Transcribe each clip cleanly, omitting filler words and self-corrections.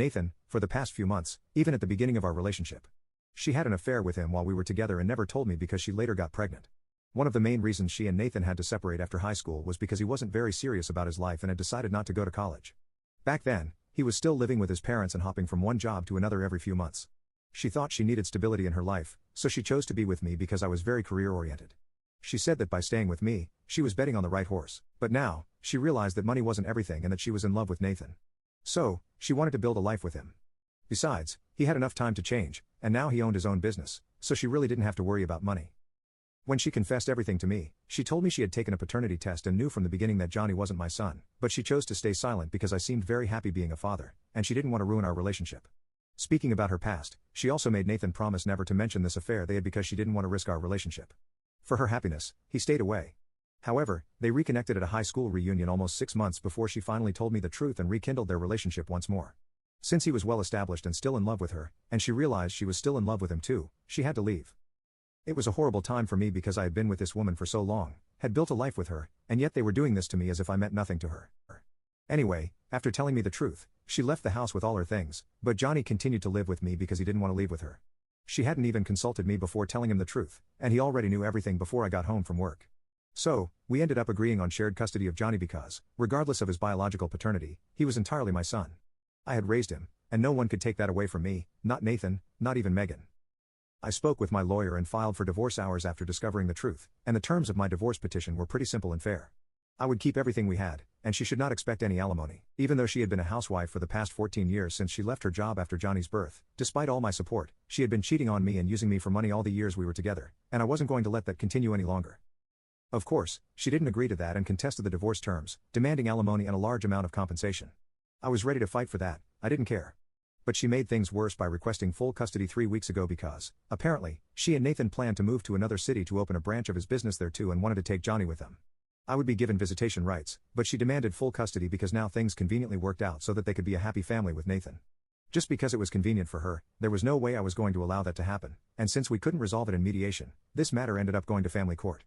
Nathan, for the past few months, even at the beginning of our relationship. She had an affair with him while we were together and never told me because she later got pregnant. One of the main reasons she and Nathan had to separate after high school was because he wasn't very serious about his life and had decided not to go to college. Back then, he was still living with his parents and hopping from one job to another every few months. She thought she needed stability in her life, so she chose to be with me because I was very career-oriented. She said that by staying with me, she was betting on the right horse, but now, she realized that money wasn't everything and that she was in love with Nathan. So, she wanted to build a life with him. Besides, he had enough time to change, and now he owned his own business, so she really didn't have to worry about money. When she confessed everything to me, she told me she had taken a paternity test and knew from the beginning that Johnny wasn't my son, but she chose to stay silent because I seemed very happy being a father, and she didn't want to ruin our relationship. Speaking about her past, she also made Nathan promise never to mention this affair they had because she didn't want to risk our relationship. For her happiness, he stayed away. However, they reconnected at a high school reunion almost 6 months before she finally told me the truth and rekindled their relationship once more. Since he was well established and still in love with her, and she realized she was still in love with him too, she had to leave. It was a horrible time for me because I had been with this woman for so long, had built a life with her, and yet they were doing this to me as if I meant nothing to her. Anyway, after telling me the truth, she left the house with all her things, but Johnny continued to live with me because he didn't want to leave with her. She hadn't even consulted me before telling him the truth, and he already knew everything before I got home from work. So, we ended up agreeing on shared custody of Johnny because, regardless of his biological paternity, he was entirely my son. I had raised him, and no one could take that away from me, not Nathan, not even Megan. I spoke with my lawyer and filed for divorce hours after discovering the truth, and the terms of my divorce petition were pretty simple and fair. I would keep everything we had, and she should not expect any alimony, even though she had been a housewife for the past 14 years since she left her job after Johnny's birth. Despite all my support, she had been cheating on me and using me for money all the years we were together, and I wasn't going to let that continue any longer. Of course, she didn't agree to that and contested the divorce terms, demanding alimony and a large amount of compensation. I was ready to fight for that, I didn't care. But she made things worse by requesting full custody 3 weeks ago because, apparently, she and Nathan planned to move to another city to open a branch of his business there too and wanted to take Johnny with them. I would be given visitation rights, but she demanded full custody because now things conveniently worked out so that they could be a happy family with Nathan. Just because it was convenient for her, there was no way I was going to allow that to happen, and since we couldn't resolve it in mediation, this matter ended up going to family court.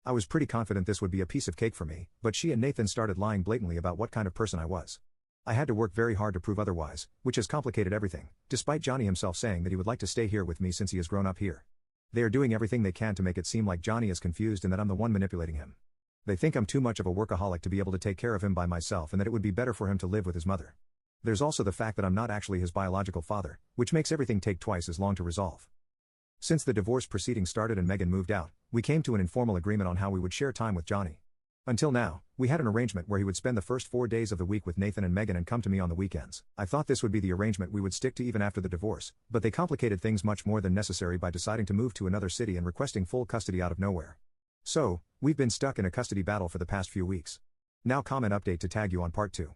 I was pretty confident this would be a piece of cake for me, but she and Nathan started lying blatantly about what kind of person I was. I had to work very hard to prove otherwise, which has complicated everything, despite Johnny himself saying that he would like to stay here with me since he has grown up here. They are doing everything they can to make it seem like Johnny is confused and that I'm the one manipulating him. They think I'm too much of a workaholic to be able to take care of him by myself and that it would be better for him to live with his mother. There's also the fact that I'm not actually his biological father, which makes everything take twice as long to resolve. Since the divorce proceedings started and Megan moved out, we came to an informal agreement on how we would share time with Johnny. Until now, we had an arrangement where he would spend the first 4 days of the week with Nathan and Megan and come to me on the weekends. I thought this would be the arrangement we would stick to even after the divorce, but they complicated things much more than necessary by deciding to move to another city and requesting full custody out of nowhere. So, we've been stuck in a custody battle for the past few weeks. Now comment update to tag you on part 2.